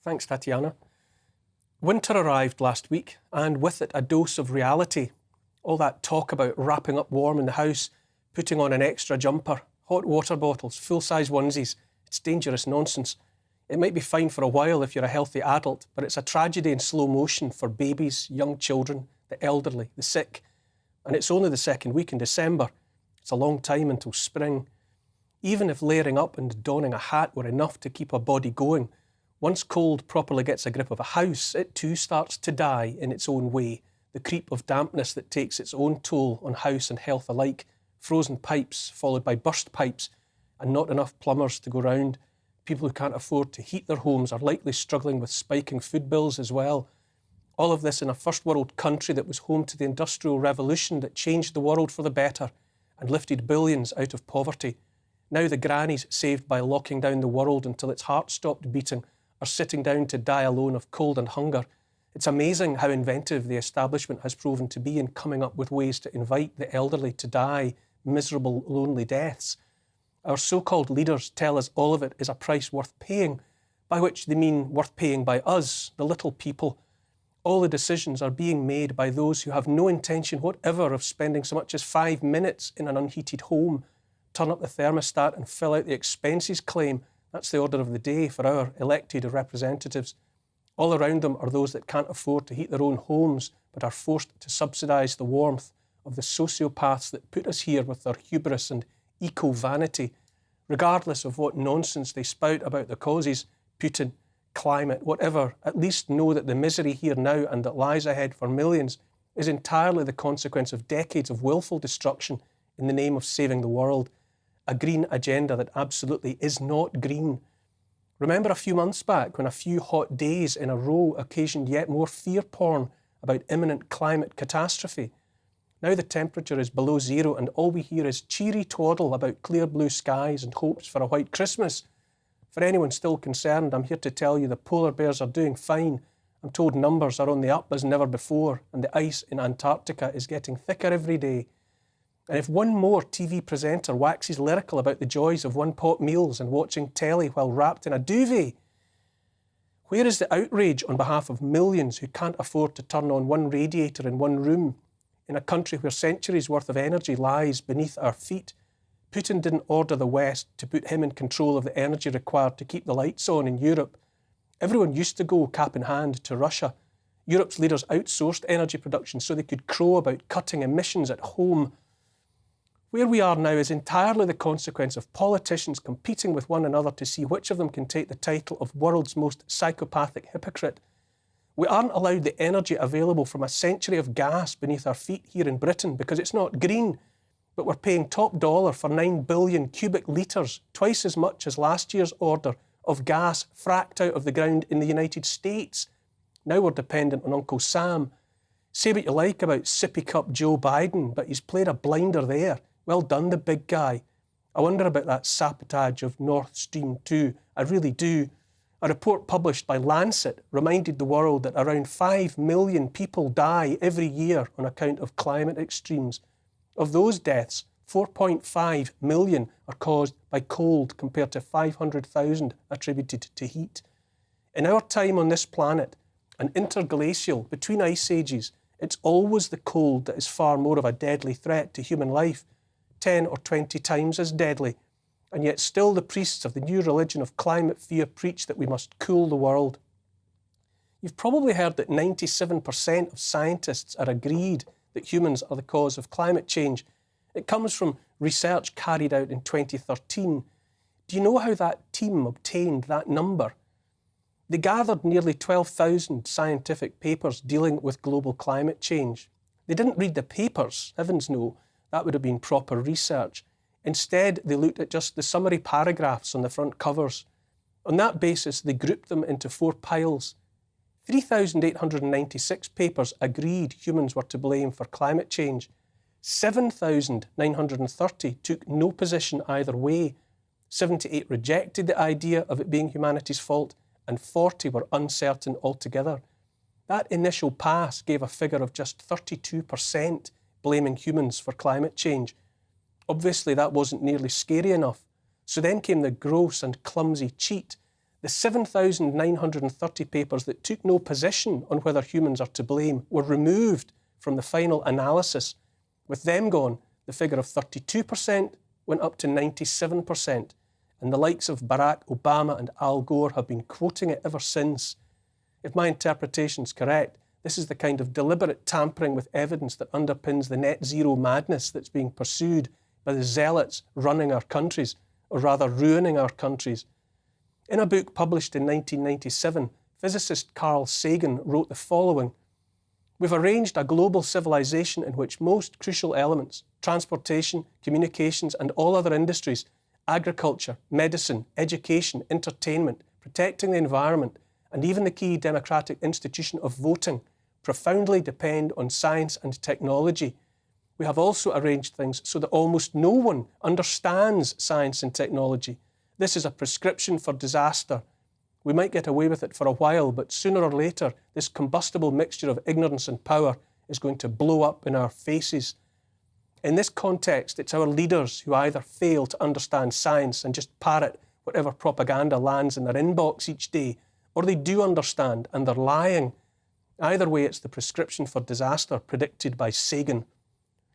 Thanks, Tatiana. Winter arrived last week, and with it a dose of reality. All that talk about wrapping up warm in the house, putting on an extra jumper, hot water bottles, full-size onesies, it's dangerous nonsense. It might be fine for a while if you're a healthy adult, but it's a tragedy in slow motion for babies, young children, the elderly, the sick. And it's only the second week in December. It's a long time until spring. Even if layering up and donning a hat were enough to keep a body going, once cold properly gets a grip of a house, it too starts to die in its own way. The creep of dampness that takes its own toll on house and health alike. Frozen pipes followed by burst pipes, and not enough plumbers to go round. People who can't afford to heat their homes are likely struggling with spiking food bills as well. All of this in a first world country that was home to the Industrial Revolution that changed the world for the better and lifted billions out of poverty. Now the grannies saved by locking down the world until its heart stopped beating are sitting down to die alone of cold and hunger. It's amazing how inventive the establishment has proven to be in coming up with ways to invite the elderly to die miserable, lonely deaths. Our so-called leaders tell us all of it is a price worth paying, by which they mean worth paying by us, the little people. All the decisions are being made by those who have no intention whatever of spending so much as 5 minutes in an unheated home. Turn up the thermostat and fill out the expenses claim. That's the order of the day for our elected representatives. All around them are those that can't afford to heat their own homes, but are forced to subsidise the warmth of the sociopaths that put us here with their hubris and eco-vanity. Regardless of what nonsense they spout about the causes, Putin, climate, whatever, at least know that the misery here now and that lies ahead for millions is entirely the consequence of decades of willful destruction in the name of saving the world. A green agenda that absolutely is not green. Remember a few months back when a few hot days in a row occasioned yet more fear porn about imminent climate catastrophe? Now the temperature is below zero and all we hear is cheery twaddle about clear blue skies and hopes for a white Christmas. For anyone still concerned, I'm here to tell you the polar bears are doing fine. I'm told numbers are on the up as never before and the ice in Antarctica is getting thicker every day. And if one more TV presenter waxes lyrical about the joys of one-pot meals and watching telly while wrapped in a duvet, where is the outrage on behalf of millions who can't afford to turn on one radiator in one room in a country where centuries' worth of energy lies beneath our feet? Putin didn't order the West to put him in control of the energy required to keep the lights on in Europe. Everyone used to go cap in hand to Russia. Europe's leaders outsourced energy production so they could crow about cutting emissions at home. Where we are now is entirely the consequence of politicians competing with one another to see which of them can take the title of world's most psychopathic hypocrite. We aren't allowed the energy available from a century of gas beneath our feet here in Britain because it's not green, but we're paying top dollar for 9 billion cubic litres, twice as much as last year's order of gas fracked out of the ground in the United States. Now we're dependent on Uncle Sam. Say what you like about sippy cup Joe Biden, but he's played a blinder there. Well done, the big guy. I wonder about that sabotage of Nord Stream 2. I really do. A report published by Lancet reminded the world that around 5 million people die every year on account of climate extremes. Of those deaths, 4.5 million are caused by cold compared to 500,000 attributed to heat. In our time on this planet, an interglacial between ice ages, it's always the cold that is far more of a deadly threat to human life. 10 or 20 times as deadly, and yet still the priests of the new religion of climate fear preach that we must cool the world. You've probably heard that 97% of scientists are agreed that humans are the cause of climate change. It comes from research carried out in 2013. Do you know how that team obtained that number? They gathered nearly 12,000 scientific papers dealing with global climate change. They didn't read the papers, heavens no. That would have been proper research. Instead, they looked at just the summary paragraphs on the front covers. On that basis, they grouped them into 4 piles. 3,896 papers agreed humans were to blame for climate change. 7,930 took no position either way. 78 rejected the idea of it being humanity's fault, and 40 were uncertain altogether. That initial pass gave a figure of just 32%. Blaming humans for climate change. Obviously, that wasn't nearly scary enough. So then came the gross and clumsy cheat. The 7,930 papers that took no position on whether humans are to blame were removed from the final analysis. With them gone, the figure of 32% went up to 97%, and the likes of Barack Obama and Al Gore have been quoting it ever since. If my interpretation is correct, this is the kind of deliberate tampering with evidence that underpins the net zero madness that's being pursued by the zealots running our countries, or rather ruining our countries. In a book published in 1997, physicist Carl Sagan wrote the following: "We've arranged a global civilization in which most crucial elements, transportation, communications, and all other industries, agriculture, medicine, education, entertainment, protecting the environment, and even the key democratic institution of voting, profoundly depend on science and technology. We have also arranged things so that almost no one understands science and technology. This is a prescription for disaster. We might get away with it for a while, but sooner or later, this combustible mixture of ignorance and power is going to blow up in our faces." In this context, it's our leaders who either fail to understand science and just parrot whatever propaganda lands in their inbox each day, or they do understand and they're lying. Either way, it's the prescription for disaster predicted by Sagan.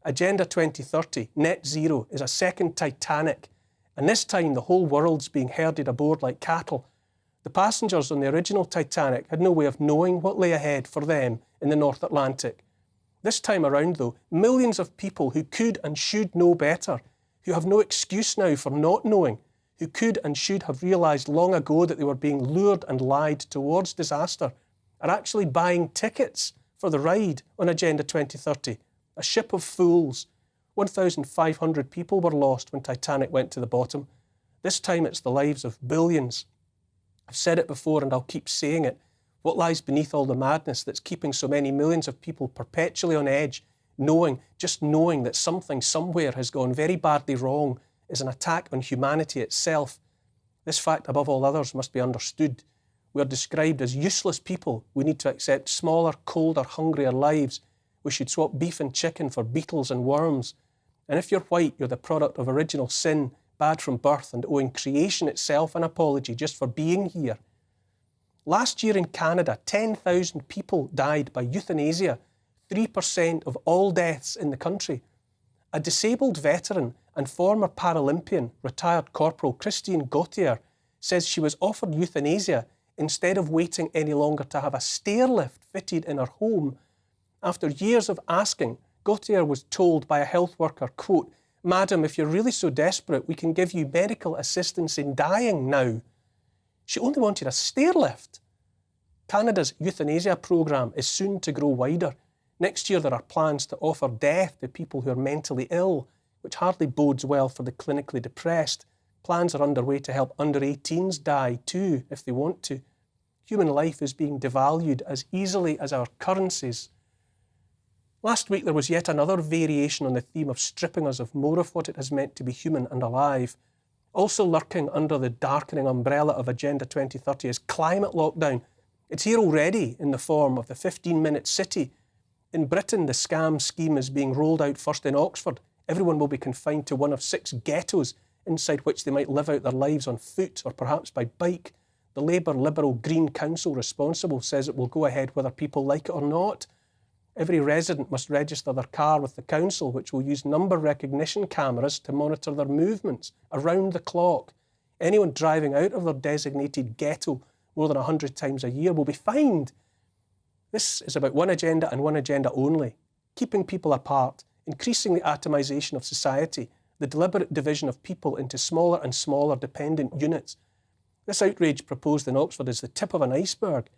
Agenda 2030, net zero, is a second Titanic, and this time the whole world's being herded aboard like cattle. The passengers on the original Titanic had no way of knowing what lay ahead for them in the North Atlantic. This time around, though, millions of people who could and should know better, who have no excuse now for not knowing, who could and should have realised long ago that they were being lured and lied towards disaster, are actually buying tickets for the ride on Agenda 2030. A ship of fools. 1,500 people were lost when Titanic went to the bottom. This time it's the lives of billions. I've said it before and I'll keep saying it. What lies beneath all the madness that's keeping so many millions of people perpetually on edge, just knowing that something somewhere has gone very badly wrong, is an attack on humanity itself. This fact, above all others, must be understood. We are described as useless people. We need to accept smaller, colder, hungrier lives. We should swap beef and chicken for beetles and worms. And if you're white, you're the product of original sin, bad from birth, and owing creation itself an apology just for being here. Last year in Canada, 10,000 people died by euthanasia, 3% of all deaths in the country. A disabled veteran and former Paralympian, retired Corporal Christine Gauthier, says she was offered euthanasia instead of waiting any longer to have a stair lift fitted in her home. After years of asking, Gauthier was told by a health worker, quote, "Madam, if you're really so desperate, we can give you medical assistance in dying now." She only wanted a stair lift. Canada's euthanasia programme is soon to grow wider. Next year there are plans to offer death to people who are mentally ill, which hardly bodes well for the clinically depressed. Plans are underway to help under 18s die too, if they want to. Human life is being devalued as easily as our currencies. Last week there was yet another variation on the theme of stripping us of more of what it has meant to be human and alive. Also lurking under the darkening umbrella of Agenda 2030 is climate lockdown. It's here already in the form of the 15-minute city. In Britain, the scam scheme is being rolled out first in Oxford. Everyone will be confined to one of 6 ghettos inside which they might live out their lives on foot or perhaps by bike. The Labour Liberal Green Council responsible says it will go ahead whether people like it or not. Every resident must register their car with the council, which will use number recognition cameras to monitor their movements around the clock. Anyone driving out of their designated ghetto more than 100 times a year will be fined. This is about one agenda and one agenda only: keeping people apart, increasing the atomisation of society, the deliberate division of people into smaller and smaller dependent units. This outrage proposed in Oxford is the tip of an iceberg,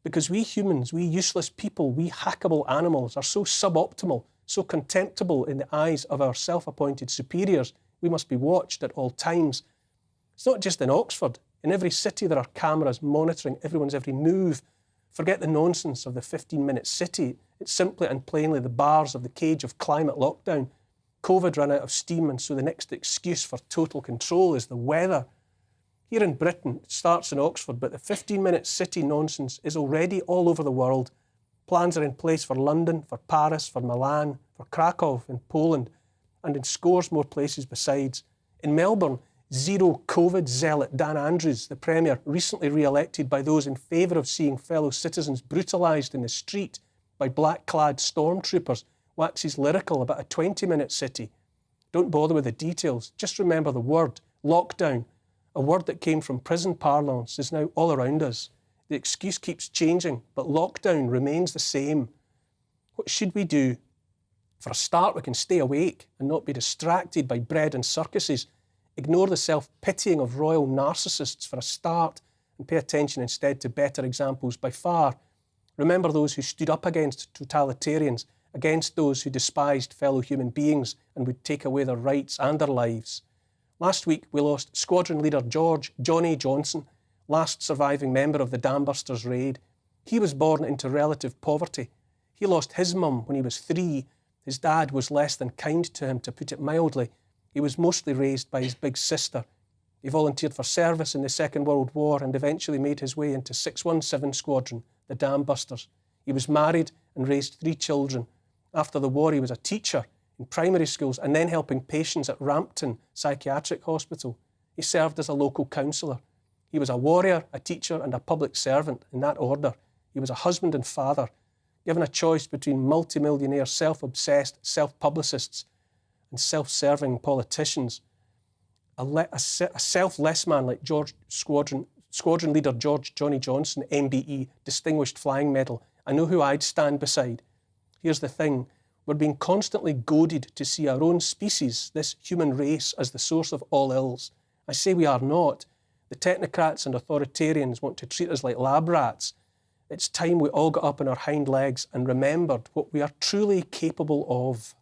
because we humans, we useless people, we hackable animals are so suboptimal, so contemptible in the eyes of our self-appointed superiors, we must be watched at all times. It's not just in Oxford. In every city there are cameras monitoring everyone's every move. Forget the nonsense of the 15-minute city. It's simply and plainly the bars of the cage of climate lockdown. COVID ran out of steam, and so the next excuse for total control is the weather. Here in Britain, it starts in Oxford, but the 15-minute city nonsense is already all over the world. Plans are in place for London, for Paris, for Milan, for Krakow in Poland, and in scores more places besides. In Melbourne, Zero COVID zealot Dan Andrews, the Premier, recently re-elected by those in favour of seeing fellow citizens brutalised in the street by black-clad stormtroopers, waxes lyrical about a 20-minute city. Don't bother with the details, just remember the word, lockdown, a word that came from prison parlance, is now all around us. The excuse keeps changing, but lockdown remains the same. What should we do? For a start, we can stay awake and not be distracted by bread and circuses. Ignore the self-pitying of royal narcissists for a start and pay attention instead to better examples by far. Remember those who stood up against totalitarians, against those who despised fellow human beings and would take away their rights and their lives. Last week, we lost Squadron Leader Johnny Johnson, last surviving member of the Dambusters raid. He was born into relative poverty. He lost his mum when he was 3. His dad was less than kind to him, to put it mildly. He was mostly raised by his big sister. He volunteered for service in the Second World War and eventually made his way into 617 Squadron, the Dambusters. He was married and raised 3 children. After the war, he was a teacher in primary schools and then helping patients at Rampton Psychiatric Hospital. He served as a local councillor. He was a warrior, a teacher and a public servant, in that order. He was a husband and father. Given a choice between multimillionaire, self-obsessed self-publicists and self-serving politicians, a selfless man like Squadron Leader Johnny Johnson, MBE, Distinguished Flying Medal, I know who I'd stand beside. Here's the thing, we're being constantly goaded to see our own species, this human race, as the source of all ills. I say we are not. The technocrats and authoritarians want to treat us like lab rats. It's time we all got up on our hind legs and remembered what we are truly capable of.